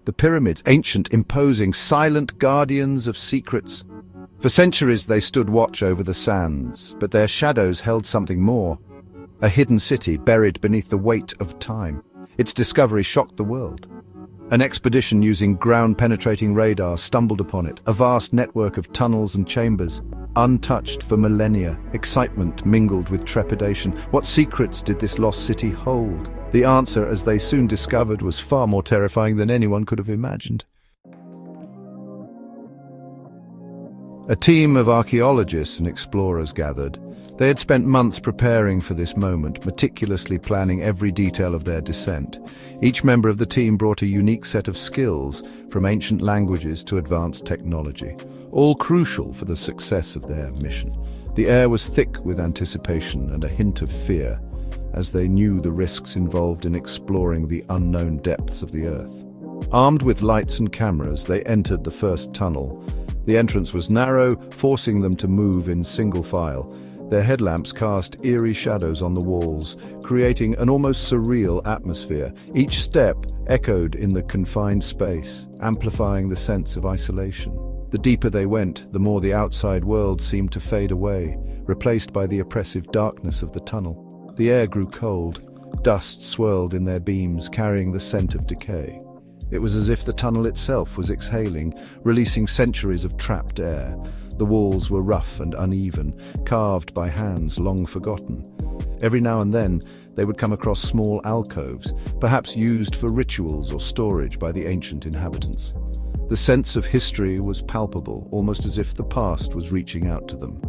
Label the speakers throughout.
Speaker 1: The pyramids, ancient, imposing, silent guardians of secrets. For centuries they stood watch over the sands, but their shadows held something more. A hidden city buried beneath the weight of time. Its discovery shocked the world. An expedition using ground-penetrating radar stumbled upon it, a vast network of tunnels and chambers. Untouched for millennia, excitement mingled with trepidation. What secrets did this lost city hold? The answer, as they soon discovered, was far more terrifying than anyone could have imagined. A team of archaeologists and explorers gathered. They had spent months preparing for this moment, meticulously planning every detail of their descent. Each member of the team brought a unique set of skills, from ancient languages to advanced technology, all crucial for the success of their mission. The air was thick with anticipation and a hint of fear, as they knew the risks involved in exploring the unknown depths of the earth. Armed with lights and cameras, they entered the first tunnel. The entrance was narrow, forcing them to move in single file. Their headlamps cast eerie shadows on the walls, creating an almost surreal atmosphere. Each step echoed in the confined space, amplifying the sense of isolation. The deeper they went, the more the outside world seemed to fade away, replaced by the oppressive darkness of the tunnel. The air grew cold. Dust swirled in their beams, carrying the scent of decay. It was as if the tunnel itself was exhaling, releasing centuries of trapped air. The walls were rough and uneven, carved by hands long forgotten. Every now and then, they would come across small alcoves, perhaps used for rituals or storage by the ancient inhabitants. The sense of history was palpable, almost as if the past was reaching out to them.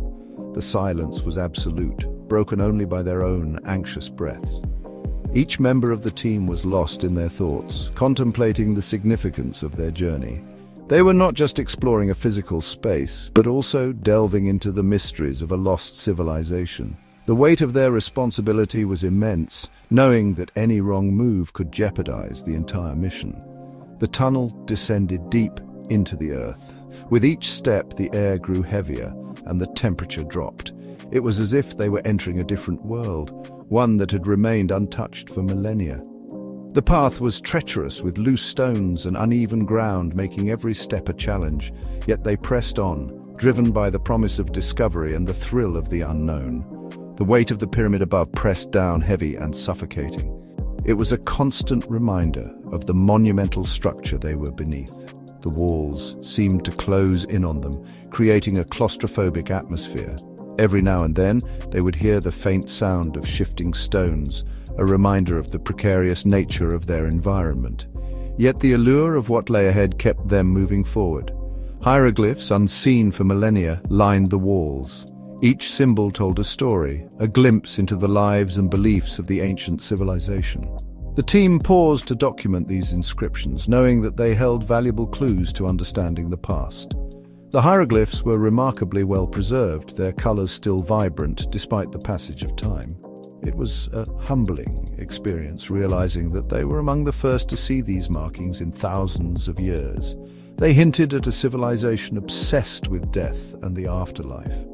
Speaker 1: The silence was absolute, broken only by their own anxious breaths. Each member of the team was lost in their thoughts, contemplating the significance of their journey. They were not just exploring a physical space, but also delving into the mysteries of a lost civilization. The weight of their responsibility was immense, knowing that any wrong move could jeopardize the entire mission. The tunnel descended deep into the earth. With each step, the air grew heavier and the temperature dropped. It was as if they were entering a different world, one that had remained untouched for millennia. The path was treacherous, with loose stones and uneven ground making every step a challenge, yet they pressed on, driven by the promise of discovery and the thrill of the unknown. The weight of the pyramid above pressed down heavy and suffocating. It was a constant reminder of the monumental structure they were beneath. The walls seemed to close in on them, creating a claustrophobic atmosphere. Every now and then, they would hear the faint sound of shifting stones, a reminder of the precarious nature of their environment. Yet the allure of what lay ahead kept them moving forward. Hieroglyphs, unseen for millennia, lined the walls. Each symbol told a story, a glimpse into the lives and beliefs of the ancient civilization. The team paused to document these inscriptions, knowing that they held valuable clues to understanding the past. The hieroglyphs were remarkably well preserved, their colors still vibrant despite the passage of time. It was a humbling experience, realizing that they were among the first to see these markings in thousands of years. They hinted at a civilization obsessed with death and the afterlife.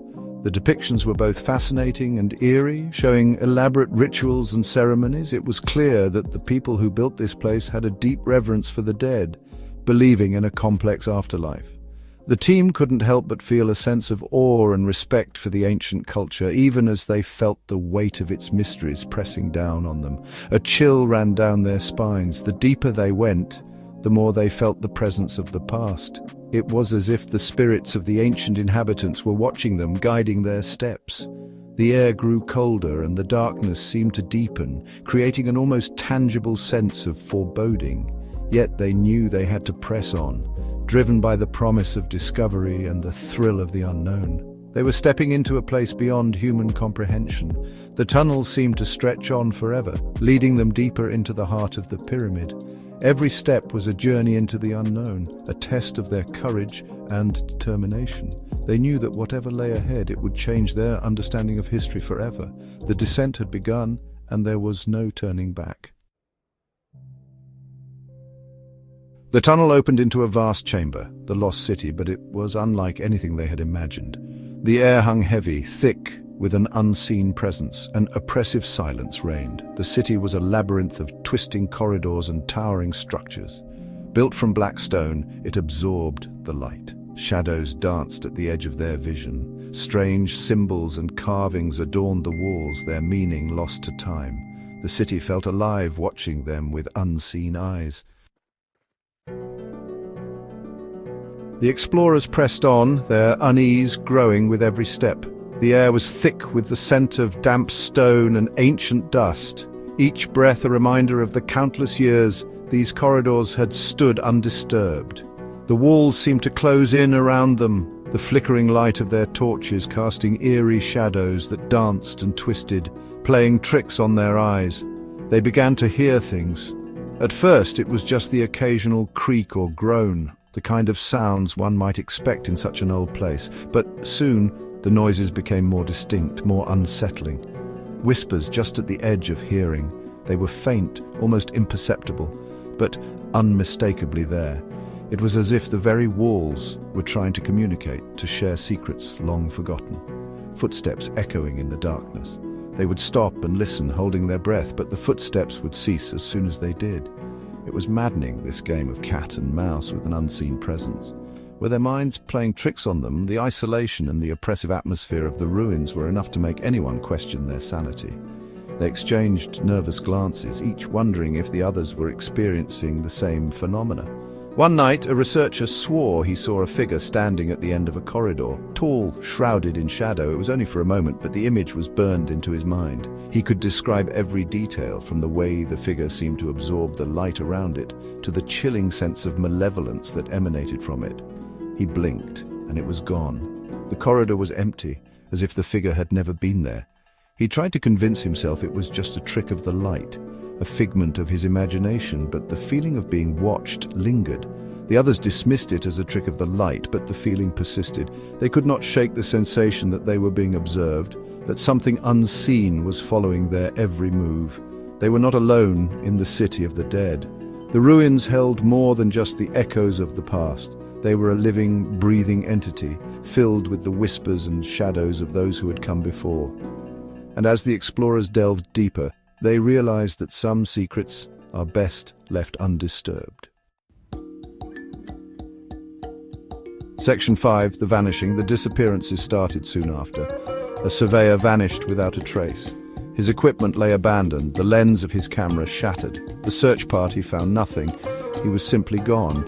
Speaker 1: The depictions were both fascinating and eerie, showing elaborate rituals and ceremonies. It was clear that the people who built this place had a deep reverence for the dead, believing in a complex afterlife. The team couldn't help but feel a sense of awe and respect for the ancient culture, even as they felt the weight of its mysteries pressing down on them. A chill ran down their spines. The deeper they went, the more they felt the presence of the past. It was as if the spirits of the ancient inhabitants were watching them, guiding their steps. The air grew colder and the darkness seemed to deepen, creating an almost tangible sense of foreboding. Yet they knew they had to press on, driven by the promise of discovery and the thrill of the unknown. They were stepping into a place beyond human comprehension. The tunnel seemed to stretch on forever, leading them deeper into the heart of the pyramid. Every step was a journey into the unknown, a test of their courage and determination. They knew that whatever lay ahead, it would change their understanding of history forever. The descent had begun, and there was no turning back. The tunnel opened into a vast chamber, the lost city, but it was unlike anything they had imagined. The air hung heavy, thick, with an unseen presence. An oppressive silence reigned. The city was a labyrinth of twisting corridors and towering structures. Built from black stone, it absorbed the light. Shadows danced at the edge of their vision. Strange symbols and carvings adorned the walls, their meaning lost to time. The city felt alive, watching them with unseen eyes. The explorers pressed on, their unease growing with every step. The air was thick with the scent of damp stone and ancient dust. Each breath a reminder of the countless years these corridors had stood undisturbed. The walls seemed to close in around them, the flickering light of their torches casting eerie shadows that danced and twisted, playing tricks on their eyes. They began to hear things. At first it was just the occasional creak or groan, the kind of sounds one might expect in such an old place. But soon the noises became more distinct, more unsettling. Whispers just at the edge of hearing. They were faint, almost imperceptible, but unmistakably there. It was as if the very walls were trying to communicate, to share secrets long forgotten. Footsteps echoing in the darkness. They would stop and listen, holding their breath, but the footsteps would cease as soon as they did. It was maddening, this game of cat and mouse with an unseen presence. Were their minds playing tricks on them? The isolation and the oppressive atmosphere of the ruins were enough to make anyone question their sanity. They exchanged nervous glances, each wondering if the others were experiencing the same phenomena. One night, a researcher swore he saw a figure standing at the end of a corridor, tall, shrouded in shadow. It was only for a moment, but the image was burned into his mind. He could describe every detail, from the way the figure seemed to absorb the light around it, to the chilling sense of malevolence that emanated from it. He blinked, and it was gone. The corridor was empty, as if the figure had never been there. He tried to convince himself it was just a trick of the light, a figment of his imagination, but the feeling of being watched lingered. The others dismissed it as a trick of the light, but the feeling persisted. They could not shake the sensation that they were being observed, that something unseen was following their every move. They were not alone in the city of the dead. The ruins held more than just the echoes of the past. They were a living, breathing entity, filled with the whispers and shadows of those who had come before. And as the explorers delved deeper, they realized that some secrets are best left undisturbed. Section 5, The Vanishing. The disappearances started soon after. A surveyor vanished without a trace. His equipment lay abandoned, the lens of his camera shattered. The search party found nothing. He was simply gone.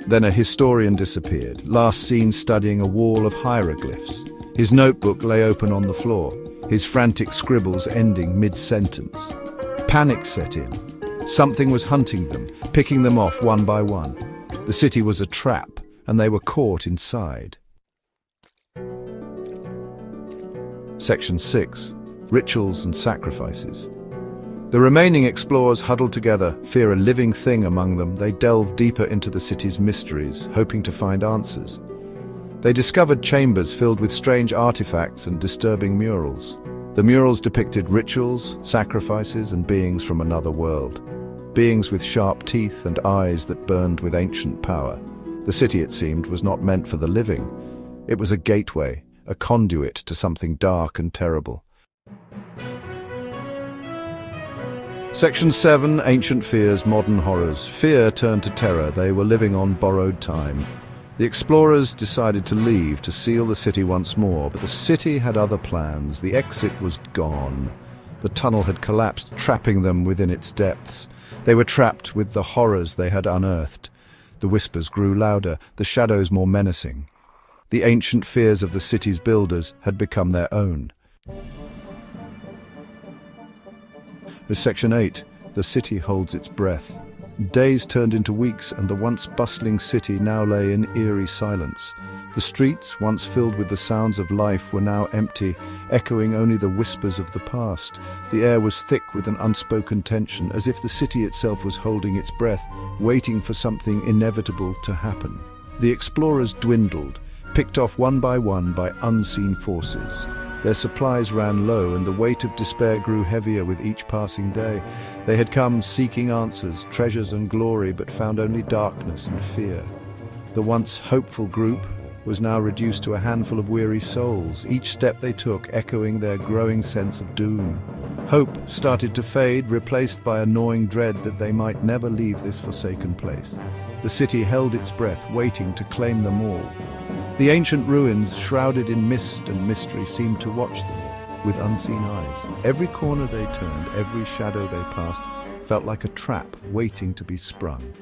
Speaker 1: Then a historian disappeared, last seen studying a wall of hieroglyphs. His notebook lay open on the floor, his frantic scribbles ending mid-sentence. Panic set in. Something was hunting them, picking them off one by one. The city was a trap, and they were caught inside. Section 6. Rituals and Sacrifices. The remaining explorers huddled together, fear a living thing among them. They delved deeper into the city's mysteries, hoping to find answers. They discovered chambers filled with strange artifacts and disturbing murals. The murals depicted rituals, sacrifices, and beings from another world. Beings with sharp teeth and eyes that burned with ancient power. The city, it seemed, was not meant for the living. It was a gateway, a conduit to something dark and terrible. Section 7, Ancient Fears, Modern Horrors. Fear turned to terror. They were living on borrowed time. The explorers decided to leave, to seal the city once more, but the city had other plans. The exit was gone. The tunnel had collapsed, trapping them within its depths. They were trapped with the horrors they had unearthed. The whispers grew louder, the shadows more menacing. The ancient fears of the city's builders had become their own. Section 8. The city holds its breath. Days turned into weeks, and the once bustling city now lay in eerie silence. The streets, once filled with the sounds of life, were now empty, echoing only the whispers of the past. The air was thick with an unspoken tension, as if the city itself was holding its breath, waiting for something inevitable to happen. The explorers dwindled, picked off one by unseen forces. Their supplies ran low, and the weight of despair grew heavier with each passing day. They had come seeking answers, treasures and glory, but found only darkness and fear. The once hopeful group was now reduced to a handful of weary souls, each step they took echoing their growing sense of doom. Hope started to fade, replaced by a gnawing dread that they might never leave this forsaken place. The city held its breath, waiting to claim them all. The ancient ruins, shrouded in mist and mystery, seemed to watch them with unseen eyes. Every corner they turned, every shadow they passed, felt like a trap waiting to be sprung.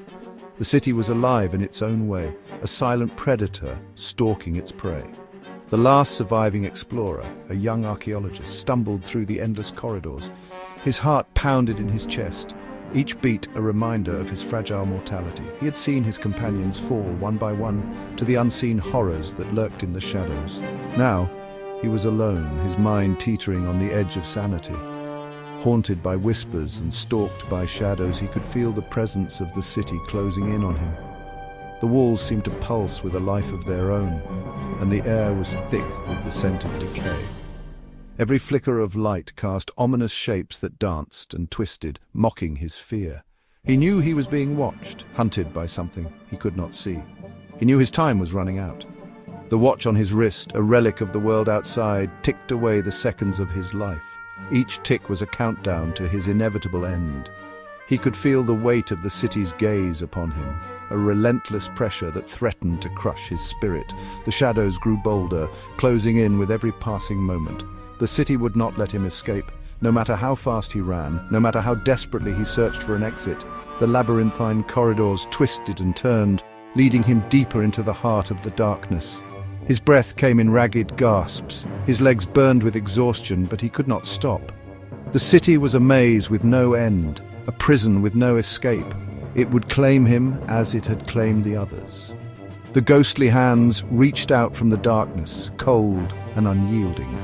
Speaker 1: The city was alive in its own way, a silent predator stalking its prey. The last surviving explorer, a young archaeologist, stumbled through the endless corridors. His heart pounded in his chest, each beat a reminder of his fragile mortality. He had seen his companions fall one by one to the unseen horrors that lurked in the shadows. Now, he was alone, his mind teetering on the edge of sanity. Haunted by whispers and stalked by shadows, he could feel the presence of the city closing in on him. The walls seemed to pulse with a life of their own, and the air was thick with the scent of decay. Every flicker of light cast ominous shapes that danced and twisted, mocking his fear. He knew he was being watched, hunted by something he could not see. He knew his time was running out. The watch on his wrist, a relic of the world outside, ticked away the seconds of his life. Each tick was a countdown to his inevitable end. He could feel the weight of the city's gaze upon him, a relentless pressure that threatened to crush his spirit. The shadows grew bolder, closing in with every passing moment. The city would not let him escape. No matter how fast he ran, no matter how desperately he searched for an exit, the labyrinthine corridors twisted and turned, leading him deeper into the heart of the darkness. His breath came in ragged gasps. His legs burned with exhaustion, but he could not stop. The city was a maze with no end, a prison with no escape. It would claim him as it had claimed the others. The ghostly hands reached out from the darkness, cold and unyielding.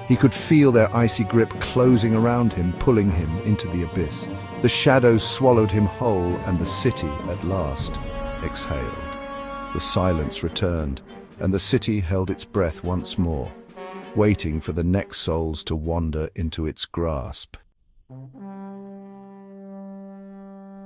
Speaker 1: He could feel their icy grip closing around him, pulling him into the abyss. The shadows swallowed him whole, and the city, at last, exhaled. The silence returned, and the city held its breath once more, waiting for the next souls to wander into its grasp.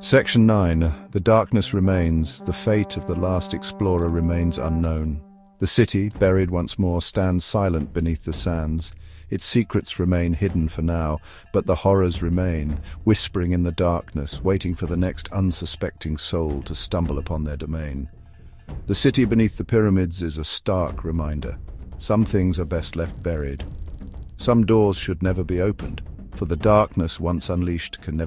Speaker 1: Section 9. The darkness remains. The fate of the last explorer remains unknown. The city, buried once more, stands silent beneath the sands. Its secrets remain hidden for now, but the horrors remain, whispering in the darkness, waiting for the next unsuspecting soul to stumble upon their domain. The city beneath the pyramids is a stark reminder. Some things are best left buried. Some doors should never be opened, for the darkness once unleashed can never